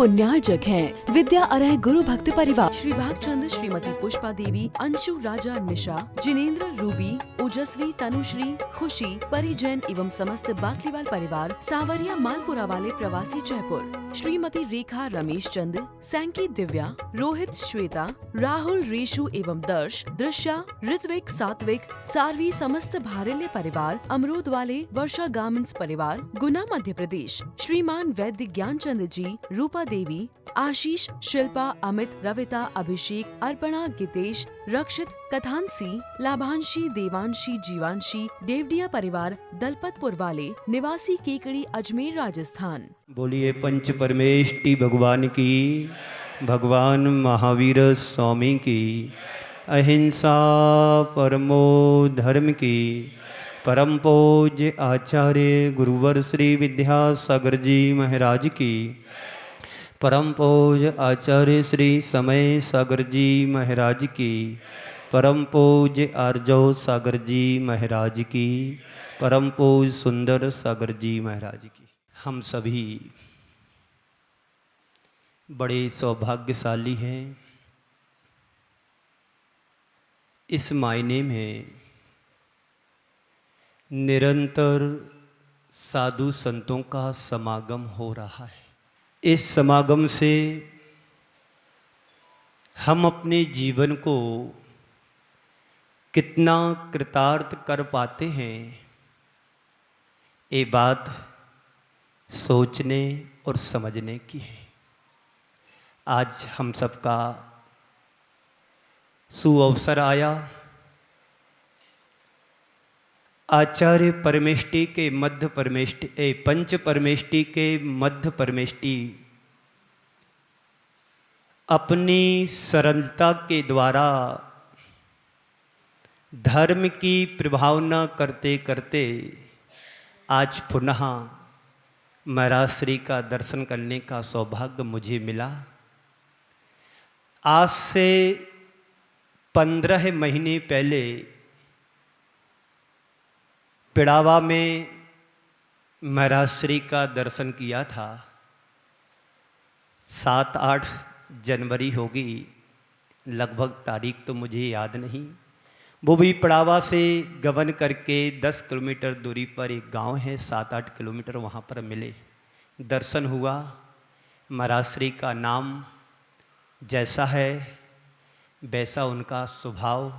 पुण्यार्जक हैं। विद्या अरह गुरु भक्त परिवार श्री भागचंद, श्रीमती पुष्पा देवी, अंशु राजा निशा, जिनेन्द्र रूबी, ओजस्वी, तनुश्री, खुशी, परिजन एवं समस्त बाकलीवाल परिवार, सावरिया मालपुरा वाले प्रवासी जयपुर, श्रीमती रेखा, रमेश चंद, सैंकी दिव्या, रोहित, श्वेता, राहुल, रेशु एवं दर्श, दृश्या, ऋत्विक, सात्विक, सारवी, समस्त भारिल्य परिवार, अमरूद वाले, वर्षा गामिन्स परिवार, गुना मध्य प्रदेश, श्रीमान वैद्य ज्ञानचंद जी, रूपा देवी, आशीष, शिल्पा, अमित, रविता, अभिषेक, अर्पणा, गितेश, रक्षित, कथांसी, लाभांशी, देवांशी, जीवांशी, देवडिया परिवार, दलपतपुर वाले, निवासी केकड़ी, अजमेर, राजस्थान। बोलिए पंच परमेष्टि भगवान की, भगवान महावीर स्वामी की, अहिंसा परमो धर्म की, परम पूज्य आचार्य गुरुवर श्री विद्यासागर जी महाराज की, परम पूज्य आचार्य श्री समय सागर जी महाराज की, परम पूज्य आर्जव सागर जी महाराज की, परम पूज्य सुंदर सागर जी महाराज की। हम सभी बड़े सौभाग्यशाली हैं इस मायने में निरंतर साधु संतों का समागम हो रहा है। इस समागम से हम अपने जीवन को कितना कृतार्थ कर पाते हैं, ये बात सोचने और समझने की है। आज हम सबका सुअवसर आया आचार्य परमेष्टि के मध्य परमेष्टि पंच परमेष्टि के मध्य परमेष्टि अपनी सरलता के द्वारा धर्म की प्रभावना करते करते आज पुनः महाराज श्री का दर्शन करने का सौभाग्य मुझे मिला। आज से 15 महीने पहले पिड़ावा में महाराज श्री का दर्शन किया था। 7-8 जनवरी होगी लगभग, तारीख तो मुझे याद नहीं। वो भी पिड़ावा से गमन करके 10 किलोमीटर दूरी पर एक गांव है, 7-8 किलोमीटर, वहाँ पर मिले, दर्शन हुआ। महाराज श्री का नाम जैसा है वैसा उनका स्वभाव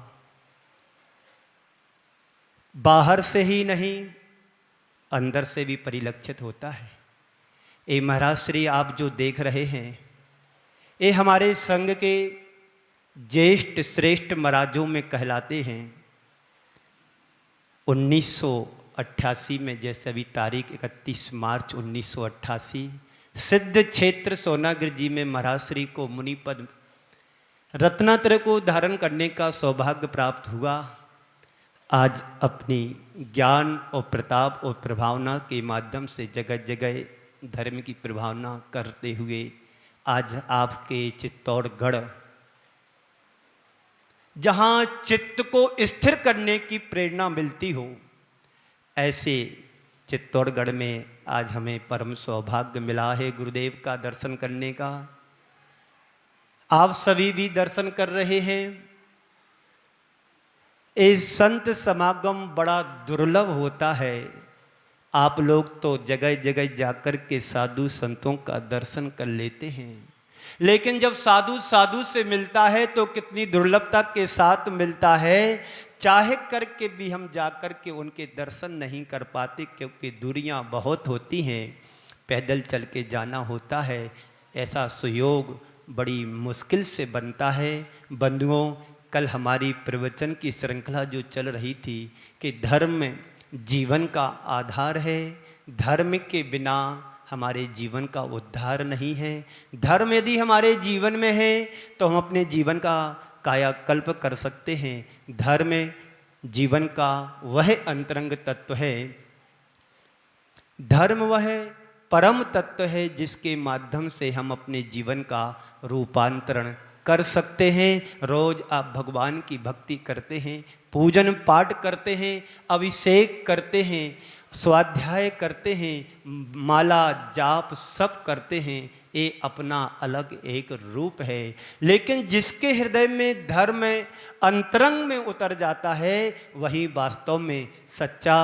बाहर से ही नहीं अंदर से भी परिलक्षित होता है। ये महाराज श्री आप जो देख रहे हैं, ये हमारे संघ के ज्येष्ठ श्रेष्ठ महाराजों में कहलाते हैं। 1988 में, जैसे अभी तारीख 31 मार्च 1988, सिद्ध क्षेत्र सोनागिर जी में महाराज श्री को मुनिपद रत्नात्रय को धारण करने का सौभाग्य प्राप्त हुआ। आज अपनी ज्ञान और प्रताप और प्रभावना के माध्यम से जगह जगह धर्म की प्रभावना करते हुए आज आपके चित्तौड़गढ़, जहाँ चित्त को स्थिर करने की प्रेरणा मिलती हो, ऐसे चित्तौड़गढ़ में आज हमें परम सौभाग्य मिला है गुरुदेव का दर्शन करने का। आप सभी भी दर्शन कर रहे हैं। ये संत समागम बड़ा दुर्लभ होता है। आप लोग तो जगह जगह जाकर के साधु संतों का दर्शन कर लेते हैं, लेकिन जब साधु साधु से मिलता है तो कितनी दुर्लभता के साथ मिलता है। चाहे करके भी हम जाकर के उनके दर्शन नहीं कर पाते, क्योंकि दूरियां बहुत होती हैं, पैदल चल के जाना होता है। ऐसा सुयोग बड़ी मुश्किल से बनता है। बंधुओं, कल हमारी प्रवचन की श्रृंखला जो चल रही थी कि धर्म जीवन का आधार है, धर्म के बिना हमारे जीवन का उद्धार नहीं है। धर्म यदि हमारे जीवन में है तो हम अपने जीवन का कायाकल्प कर सकते हैं। धर्म जीवन का वह अंतरंग तत्व है, धर्म वह परम तत्व है जिसके माध्यम से हम अपने जीवन का रूपांतरण कर सकते हैं। रोज आप भगवान की भक्ति करते हैं, पूजन पाठ करते हैं, अभिषेक करते हैं, स्वाध्याय करते हैं, माला जाप सब करते हैं, ये अपना अलग एक रूप है। लेकिन जिसके हृदय में धर्म अंतरंग में उतर जाता है, वही वास्तव में सच्चा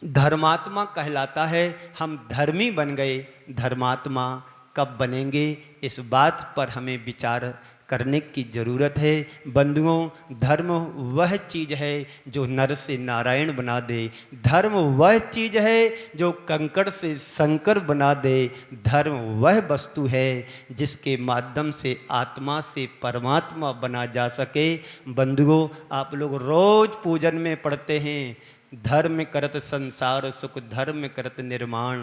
धर्मात्मा कहलाता है। हम धर्मी बन गए, धर्मात्मा कब बनेंगे, इस बात पर हमें विचार करने की जरूरत है। बंधुओं, धर्म वह चीज़ है जो नर से नारायण बना दे। धर्म वह चीज़ है जो कंकड़ से शंकर बना दे। धर्म वह वस्तु है जिसके माध्यम से आत्मा से परमात्मा बना जा सके। बंधुओं, आप लोग रोज पूजन में पढ़ते हैं, धर्म करत संसार सुख, धर्म करत निर्माण,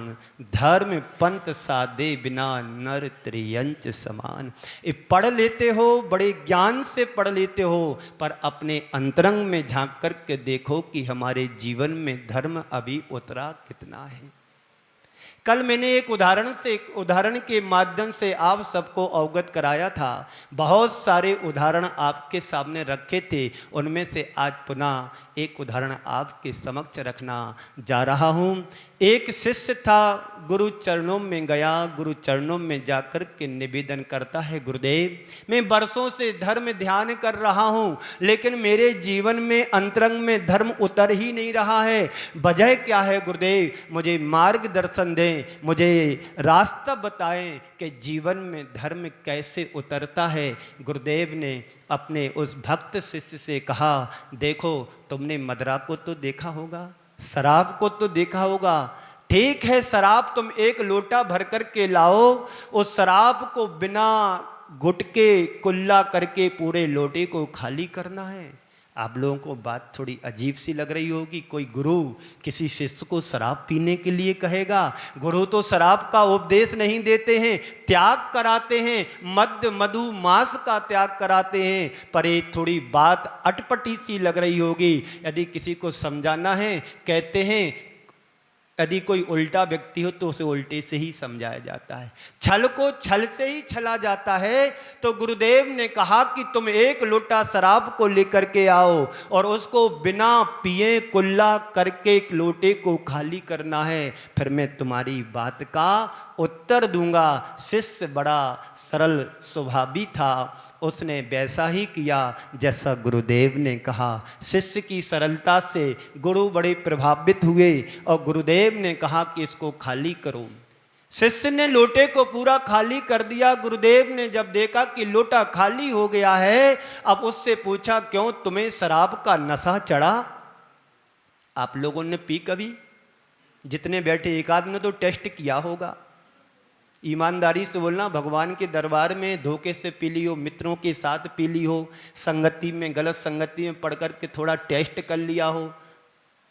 धर्म पंथ साधे बिना नर त्रियंच समान। ये पढ़ लेते हो, बड़े ज्ञान से पढ़ लेते हो, पर अपने अंतरंग में झांक करके देखो कि हमारे जीवन में धर्म अभी उतरा कितना है। कल मैंने एक उदाहरण के माध्यम से आप सबको अवगत कराया था। बहुत सारे उदाहरण आपके सामने रखे थे, उनमें से आज पुनः एक उदाहरण आपके समक्ष रखना जा रहा हूँ। एक शिष्य था, गुरु चरणों में गया, गुरु चरणों में जाकर के निवेदन करता है, गुरुदेव, मैं वर्षों से धर्म ध्यान कर रहा हूँ, लेकिन मेरे जीवन में अंतरंग में धर्म उतर ही नहीं रहा है। वजह क्या है गुरुदेव? मुझे मार्गदर्शन दें, मुझे रास्ता बताएं कि जीवन में धर्म कैसे उतरता है। गुरुदेव ने अपने उस भक्त शिष्य से कहा, देखो, तुमने मदरा को तो देखा होगा, शराब को तो देखा होगा, ठीक है, शराब तुम एक लोटा भर कर के लाओ, उस शराब को बिना गुटके कुल्ला करके पूरे लोटे को खाली करना है। आप लोगों को बात थोड़ी अजीब सी लग रही होगी, कोई गुरु किसी शिष्य को शराब पीने के लिए कहेगा? गुरु तो शराब का उपदेश नहीं देते हैं, त्याग कराते हैं, मद्य मधु मांस का त्याग कराते हैं। पर ये थोड़ी बात अटपटी सी लग रही होगी। यदि किसी को समझाना है, कहते हैं यदि कोई उल्टा व्यक्ति हो तो उसे उल्टे से ही समझाया जाता है, छल को छल से ही छला जाता है। तो गुरुदेव ने कहा कि तुम एक लोटा शराब को लेकर के आओ और उसको बिना पिए कुल्ला करके एक लोटे को खाली करना है, फिर मैं तुम्हारी बात का उत्तर दूंगा। शिष्य बड़ा सरल स्वभावी था, उसने वैसा ही किया जैसा गुरुदेव ने कहा। शिष्य की सरलता से गुरु बड़े प्रभावित हुए और गुरुदेव ने कहा कि इसको खाली करो। शिष्य ने लोटे को पूरा खाली कर दिया। गुरुदेव ने जब देखा कि लोटा खाली हो गया है, अब उससे पूछा, क्यों, तुम्हें शराब का नशा चढ़ा? आप लोगों ने पी कभी? जितने बैठे एक आध ने तो टेस्ट किया होगा। ईमानदारी से बोलना, भगवान के दरबार में धोखे से पी ली हो, मित्रों के साथ पी ली हो, संगति में, गलत संगति में पढ़ कर के थोड़ा टेस्ट कर लिया हो,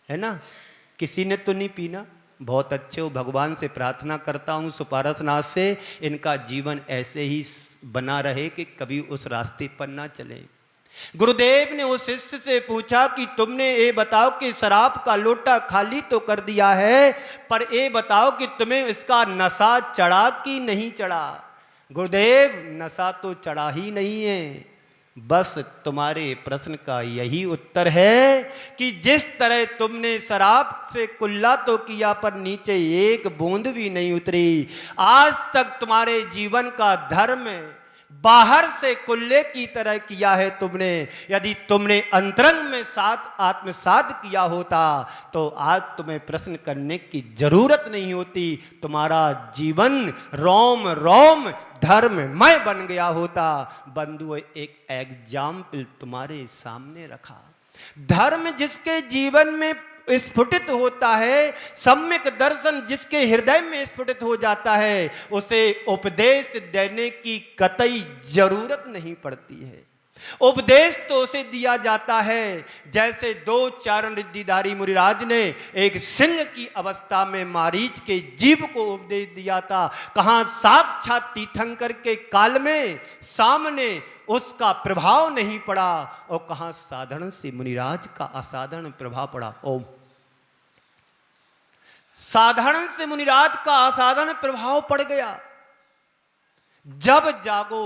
है ना? किसी ने तो नहीं पीना। बहुत अच्छे हो, भगवान से प्रार्थना करता हूँ सुपारसनाथ से इनका जीवन ऐसे ही बना रहे कि कभी उस रास्ते पर ना चले। गुरुदेव ने उस शिष्य से पूछा कि तुमने ये बताओ कि शराब का लोटा खाली तो कर दिया है, पर ये बताओ कि तुम्हें इसका नशा चढ़ा कि नहीं चढ़ा? गुरुदेव, नशा तो चढ़ा ही नहीं है। बस तुम्हारे प्रश्न का यही उत्तर है कि जिस तरह तुमने शराब से कुल्ला तो किया पर नीचे एक बूंद भी नहीं उतरी, आज तक तुम्हारे जीवन का धर्म बाहर से कुल्ले की तरह किया है तुमने। यदि तुमने अंतरंग में साथ आत्मसात किया होता तो आज तुम्हें प्रश्न करने की जरूरत नहीं होती। तुम्हारा जीवन रोम रोम धर्ममय बन गया होता। बंधुओं, एक एग्जाम्पल तुम्हारे सामने रखा। धर्म जिसके जीवन में स्फुटित होता है, सम्यक दर्शन जिसके हृदय में स्फुटित हो जाता है, उसे उपदेश देने की कतई जरूरत नहीं पड़ती है। उपदेश तो उसे दिया जाता है जैसे दो चारण रिद्धिधारी मुनिराज ने एक सिंह की अवस्था में मारीच के जीव को उपदेश दिया था। कहां साक्षात तीर्थंकर के काल में सामने उसका प्रभाव नहीं पड़ा और कहां साधारण से मुनिराज का असाधारण प्रभाव पड़ा। ओम, साधारण से मुनिराज का असाधारण प्रभाव पड़ गया। जब जागो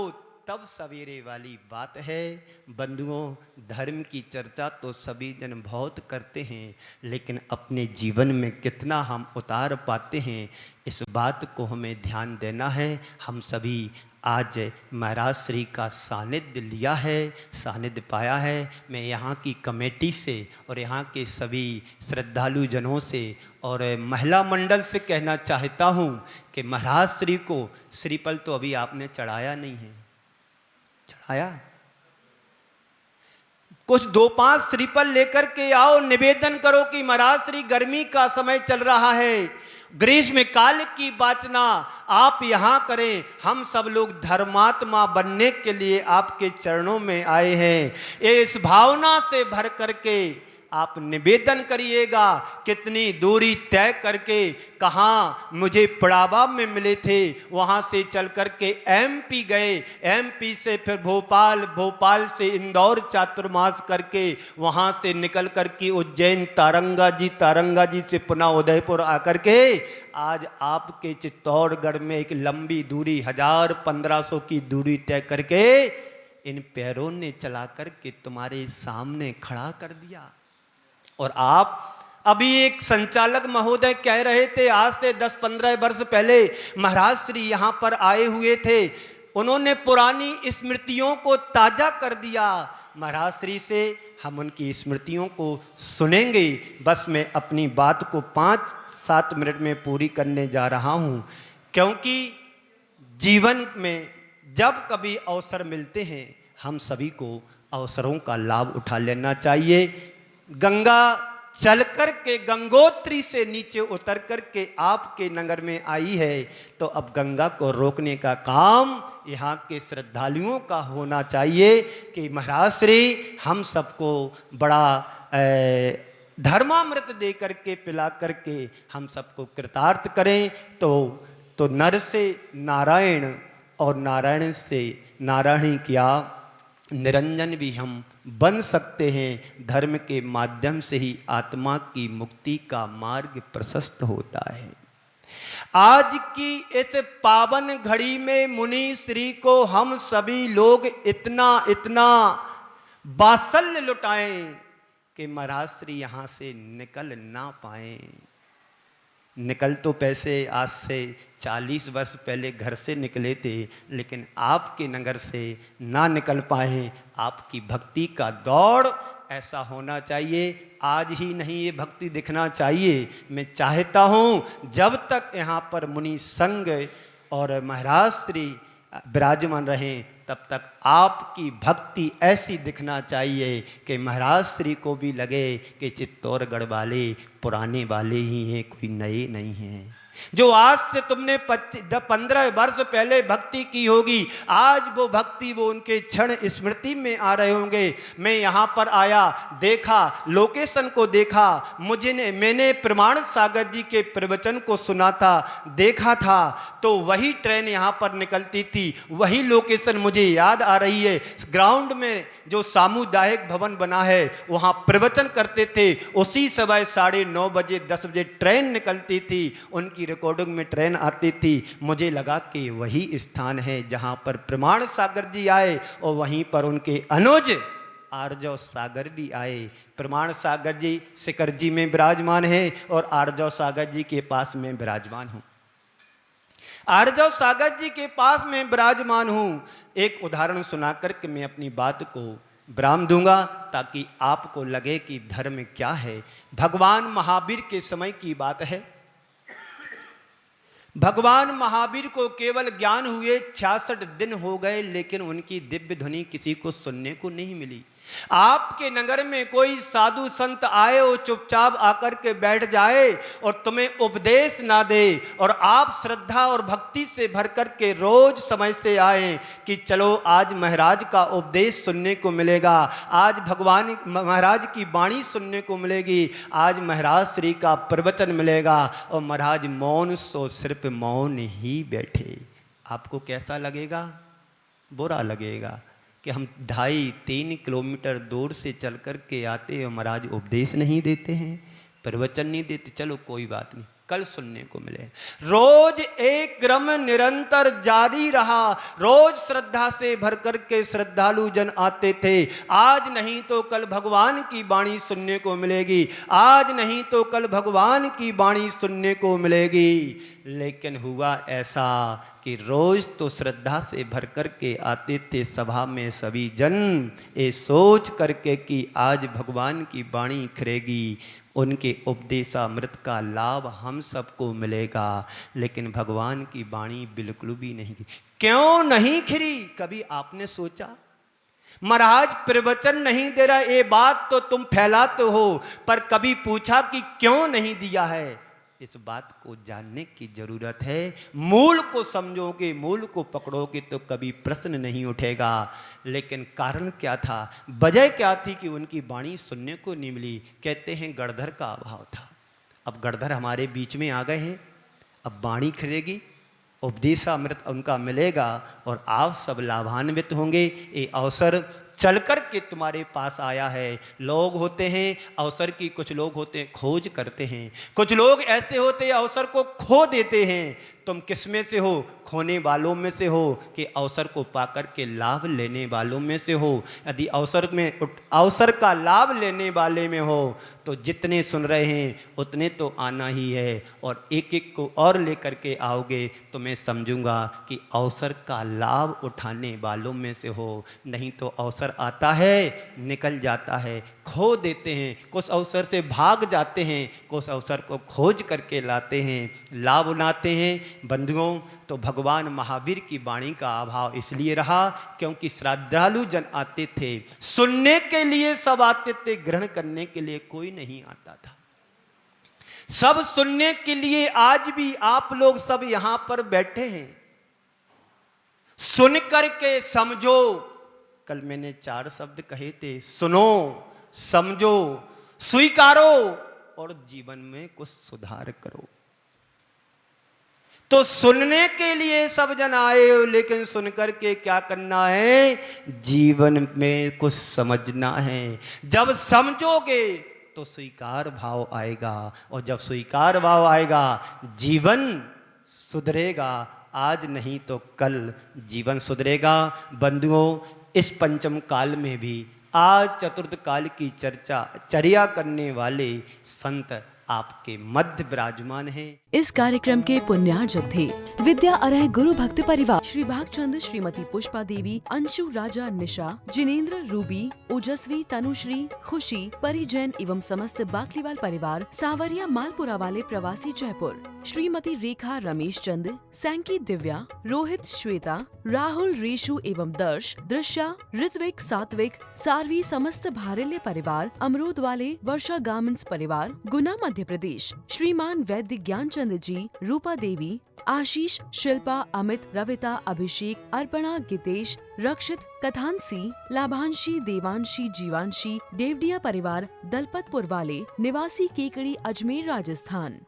तब सवेरे वाली बात है। बंधुओं, धर्म की चर्चा तो सभी जन बहुत करते हैं, लेकिन अपने जीवन में कितना हम उतार पाते हैं, इस बात को हमें ध्यान देना है। हम सभी आज महाराज श्री का सानिध्य लिया है, सानिध्य पाया है। मैं यहाँ की कमेटी से और यहाँ के सभी श्रद्धालु जनों से और महिला मंडल से कहना चाहता हूँ कि महाराज श्री को श्रीफल तो अभी आपने चढ़ाया नहीं है, चढ़ाया? कुछ 2-5 श्रीफल लेकर के आओ, निवेदन करो कि महाराज श्री गर्मी का समय चल रहा है, ग्रीष्म काल की वाचना आप यहाँ करें। हम सब लोग धर्मात्मा बनने के लिए आपके चरणों में आए हैं। इस भावना से भर करके आप निवेदन करिएगा। कितनी दूरी तय करके, कहाँ मुझे पड़ावा में मिले थे, वहाँ से चल करके एमपी गए, एमपी से फिर भोपाल, भोपाल से इंदौर चातुर्मास करके वहाँ से निकल करके उज्जैन, तारंगा जी से पुनः उदयपुर आकर के आज आपके चित्तौड़गढ़ में एक लंबी दूरी 1000-1500 की दूरी तय करके इन पैरों ने चला करके तुम्हारे सामने खड़ा कर दिया। और आप अभी एक संचालक महोदय कह रहे थे, आज से 10-15 वर्ष पहले महाराज श्री यहाँ पर आए हुए थे, उन्होंने पुरानी स्मृतियों को ताजा कर दिया। महाराज श्री से हम उनकी स्मृतियों को सुनेंगे। बस मैं अपनी बात को 5-7 मिनट में पूरी करने जा रहा हूँ, क्योंकि जीवन में जब कभी अवसर मिलते हैं हम सभी को अवसरों का लाभ उठा लेना चाहिए। गंगा चल कर के गंगोत्री से नीचे उतर कर के आपके नगर में आई है, तो अब गंगा को रोकने का काम यहाँ के श्रद्धालुओं का होना चाहिए कि महाराज श्री हम सबको बड़ा धर्मामृत दे करके पिला करके हम सबको कृतार्थ करें। तो नर से नारायण और नारायण से नारायणी क्या निरंजन भी हम बन सकते हैं। धर्म के माध्यम से ही आत्मा की मुक्ति का मार्ग प्रशस्त होता है। आज की इस पावन घड़ी में मुनि श्री को हम सभी लोग इतना वात्सल्य लुटाएं कि महाराज श्री यहाँ से निकल ना पाए। निकल तो पैसे आज से 40 वर्ष पहले घर से निकले थे, लेकिन आपके नगर से ना निकल पाए। आपकी भक्ति का दौड़ ऐसा होना चाहिए, आज ही नहीं ये भक्ति दिखना चाहिए। मैं चाहता हूँ जब तक यहाँ पर मुनि संघ और महाराज श्री विराजमान रहें, तब तक आपकी भक्ति ऐसी दिखना चाहिए कि महाराज श्री को भी लगे कि चित्तौड़गढ़ वाले पुराने वाले ही हैं, कोई नए नहीं हैं। जो आज से तुमने 15 वर्ष पहले भक्ति की होगी, आज वो भक्ति वो उनके क्षण स्मृति में आ रहे होंगे। मैं यहाँ पर आया, देखा, लोकेशन को देखा, मैंने प्रमाण सागर जी के प्रवचन को सुना था, देखा था, तो वही ट्रेन यहाँ पर निकलती थी, वही लोकेशन मुझे याद आ रही है। ग्राउंड में जो सामुदायिक भवन बना है वहाँ प्रवचन करते थे, उसी समय 9:30 बजे 10 बजे ट्रेन निकलती थी, उनकी रिकॉर्डिंग में ट्रेन आती थी। मुझे लगा कि वही स्थान है जहाँ पर प्रमाण सागर जी आए और वहीं पर उनके अनुज आर्जव सागर भी आए। प्रमाण सागर जी सिकर जी में विराजमान है और आर्जव सागर जी के पास में विराजमान हूँ। आर्जव सागर जी के पास में विराजमान हूँ। एक उदाहरण सुना करके मैं अपनी बात को विराम दूंगा, ताकि आपको लगे कि धर्म क्या है। भगवान महावीर के समय की बात है। भगवान महावीर को केवल ज्ञान हुए 66 दिन हो गए, लेकिन उनकी दिव्य ध्वनि किसी को सुनने को नहीं मिली। आपके नगर में कोई साधु संत आए और चुपचाप आकर के बैठ जाए और तुम्हें उपदेश ना दे, और आप श्रद्धा और भक्ति से भर कर के रोज समय से आए कि चलो आज महाराज का उपदेश सुनने को मिलेगा, आज भगवान महाराज की वाणी सुनने को मिलेगी, आज महाराज श्री का प्रवचन मिलेगा, और महाराज मौन सो सिर्फ मौन ही बैठे। आपको कैसा लगेगा? बुरा लगेगा कि हम 2.5-3 किलोमीटर दूर से चल कर के आते और महाराज उपदेश नहीं देते हैं, प्रवचन नहीं देते। चलो कोई बात नहीं, कल सुनने को मिले। रोज एक क्रम निरंतर जारी रहा, रोज श्रद्धा से भर कर के श्रद्धालु जन आते थे। आज नहीं तो कल भगवान की वाणी सुनने को मिलेगी, आज नहीं तो कल भगवान की वाणी सुनने को मिलेगी। लेकिन हुआ ऐसा कि रोज तो श्रद्धा से भर कर के आते थे सभा में सभी जन, ये सोच करके कि आज भगवान की वाणी खिलेगी, उनके उपदेशामृत का लाभ हम सबको मिलेगा। लेकिन भगवान की वाणी बिल्कुल भी नहीं खिली। क्यों नहीं खिली? कभी आपने सोचा? महाराज प्रवचन नहीं दे रहा, ये बात तो तुम फैलाते हो, पर कभी पूछा कि क्यों नहीं दिया है? इस बात को जानने की जरूरत है। मूल को समझोगे, मूल को पकड़ोगे तो कभी प्रश्न नहीं उठेगा। लेकिन कारण क्या था, वजह क्या थी कि उनकी वाणी सुनने को नहीं मिली? कहते हैं गणधर का अभाव था। अब गणधर हमारे बीच में आ गए हैं, अब वाणी खिलेगी, उपदेशामृत उनका मिलेगा और आप सब लाभान्वित होंगे। ये अवसर चल कर के तुम्हारे पास आया है। लोग होते हैं अवसर की, कुछ लोग होते हैं खोज करते हैं, कुछ लोग ऐसे होते हैं अवसर को खो देते हैं। तुम किस में से हो? खोने वालों में से हो कि अवसर को पाकर के लाभ लेने वालों में से हो? यदि अवसर का लाभ लेने वाले में हो तो जितने सुन रहे हैं उतने तो आना ही है, और एक एक को और लेकर के आओगे तो मैं समझूंगा कि अवसर का लाभ उठाने वालों में से हो। नहीं तो अवसर आता है, निकल जाता है, खो देते हैं, कुछ अवसर से भाग जाते हैं, कुछ अवसर को खोज करके लाते हैं, लाभ उठाते हैं। बंधुओं, तो भगवान महावीर की वाणी का अभाव इसलिए रहा क्योंकि श्रद्धालु जन आते थे, सुनने के लिए सब आते थे, ग्रहण करने के लिए कोई नहीं आता था। सब सुनने के लिए आज भी आप लोग सब यहां पर बैठे हैं। सुन करके समझो। कल मैंने 4 शब्द कहे थे, सुनो, समझो, स्वीकारो और जीवन में कुछ सुधार करो। तो सुनने के लिए सब जन आए हो, लेकिन सुनकर के क्या करना है? जीवन में कुछ समझना है। जब समझोगे तो स्वीकार भाव आएगा, और जब स्वीकार भाव आएगा जीवन सुधरेगा। आज नहीं तो कल जीवन सुधरेगा। बंधुओं, इस पंचम काल में भी आज चतुर्थ काल की चर्या करने वाले संत आपके मध्य विराजमान हैं। इस कार्यक्रम के पुण्यार्जक थे विद्या अरह गुरु भक्त परिवार, श्री भागचंद, श्रीमती पुष्पा देवी, अंशु राजा निशा, जिनेंद्र रूबी, ओजस्वी तनुश्री, खुशी, परी जैन एवं समस्त बाकलीवाल परिवार, सांवरिया मालपुरा वाले प्रवासी जयपुर, श्रीमती रेखा, रमेश चंद, सैंकी दिव्या, रोहित, श्वेता, राहुल, रेशु एवं दर्श, दृश्या, ऋत्विक, सात्विक, सारवी, समस्त भारल्य परिवार, अमरूद वाले, वर्षा गार्मेंट्स परिवार, गुना मध्य प्रदेश, श्रीमान वैद्य ज्ञानचंद जी, रूपा देवी, आशीष, शिल्पा, अमित, रविता, अभिषेक, अर्पणा, गितेश, रक्षित, कथांसी, लाभांशी, देवांशी, जीवांशी, देवडिया परिवार, दलपतपुर वाले, निवासी केकड़ी, अजमेर, राजस्थान।